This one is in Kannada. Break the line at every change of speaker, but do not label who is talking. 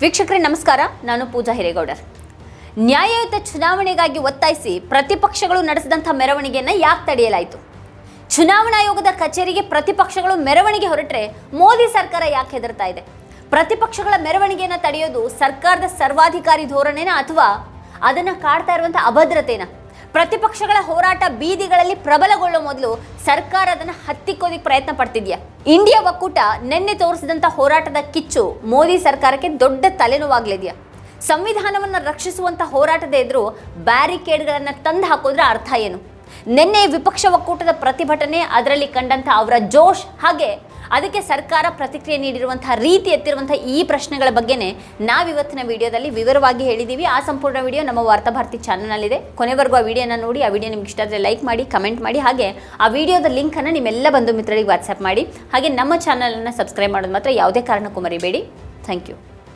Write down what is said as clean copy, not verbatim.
ವೀಕ್ಷಕರೇ ನಮಸ್ಕಾರ, ನಾನು ಪೂಜಾ ಹಿರೇಗೌಡರ್. ನ್ಯಾಯಯುತ ಚುನಾವಣೆಗಾಗಿ ಒತ್ತಾಯಿಸಿ ಪ್ರತಿಪಕ್ಷಗಳು ನಡೆಸಿದಂಥ ಮೆರವಣಿಗೆಯನ್ನು ಯಾಕೆ ತಡೆಯಲಾಯಿತು? ಚುನಾವಣಾ ಆಯೋಗದ ಕಚೇರಿಗೆ ಪ್ರತಿಪಕ್ಷಗಳು ಮೆರವಣಿಗೆ ಹೊರಟ್ರೆ ಮೋದಿ ಸರ್ಕಾರ ಯಾಕೆ ಹೆದರ್ತಾ ಇದೆ? ಪ್ರತಿಪಕ್ಷಗಳ ಮೆರವಣಿಗೆಯನ್ನು ತಡೆಯೋದು ಸರ್ಕಾರದ ಸರ್ವಾಧಿಕಾರಿ ಧೋರಣೆನ ಅಥವಾ ಅದನ್ನು ಕಾಡ್ತಾ ಇರುವಂಥ ಅಭದ್ರತೆನ? ಪ್ರತಿಪಕ್ಷಗಳ ಹೋರಾಟ ಬೀದಿಗಳಲ್ಲಿ ಪ್ರಬಲಗೊಳ್ಳೋ ಮೊದಲು ಸರ್ಕಾರ ಅದನ್ನು ಹತ್ತಿಕ್ಕೋದಿಕ್ಕೆ ಪ್ರಯತ್ನ ಪಡ್ತಿದ್ಯಾ? ಇಂಡಿಯಾ ಒಕ್ಕೂಟ ನಿನ್ನೆ ತೋರಿಸಿದಂಥ ಹೋರಾಟದ ಕಿಚ್ಚು ಮೋದಿ ಸರ್ಕಾರಕ್ಕೆ ದೊಡ್ಡ ತಲೆನೋವಾಗ್ಲಿದೆಯಾ? ಸಂವಿಧಾನವನ್ನು ರಕ್ಷಿಸುವಂಥ ಹೋರಾಟದ ಎದುರು ಬ್ಯಾರಿಕೇಡ್ಗಳನ್ನು ತಂದು ಹಾಕೋದ್ರ ಅರ್ಥ ಏನು? ನಿನ್ನೆ ವಿಪಕ್ಷ ಒಕ್ಕೂಟದ ಪ್ರತಿಭಟನೆ, ಅದರಲ್ಲಿ ಕಂಡಂಥ ಅವರ ಜೋಶ್, ಹಾಗೆ ಅದಕ್ಕೆ ಸರ್ಕಾರ ಪ್ರತಿಕ್ರಿಯೆ ನೀಡಿರುವಂತಹ ರೀತಿ ಎತ್ತಿರುವಂತಹ ಈ ಪ್ರಶ್ನೆಗಳ ಬಗ್ಗೆನೇ ನಾವಿವತ್ತಿನ ವಿಡಿಯೋದಲ್ಲಿ ವಿವರವಾಗಿ ಹೇಳಿದ್ದೀವಿ. ಆ ಸಂಪೂರ್ಣ ವಿಡಿಯೋ ನಮ್ಮ ವಾರ್ತಾ ಭಾರತಿ ಚಾನಲ್ನಲ್ಲಿದೆ. ಕೊನೆವರೆಗೂ ಆ ವಿಡಿಯೋನ ನೋಡಿ. ಆ ವಿಡಿಯೋ ನಿಮ್ಗೆ ಇಷ್ಟ ಆದರೆ ಲೈಕ್ ಮಾಡಿ, ಕಮೆಂಟ್ ಮಾಡಿ, ಹಾಗೆ ಆ ವಿಡಿಯೋದ ಲಿಂಕನ್ನು ನಿಮ್ಮೆಲ್ಲ ಬಂಧು ಮಿತ್ರರಿಗೆ ವಾಟ್ಸಪ್ ಮಾಡಿ. ಹಾಗೆ ನಮ್ಮ ಚಾನಲನ್ನು ಸಬ್ಸ್ಕ್ರೈಬ್ ಮಾಡೋದು ಮಾತ್ರ ಯಾವುದೇ ಕಾರಣಕ್ಕೂ ಮರಿಬೇಡಿ. Thank you.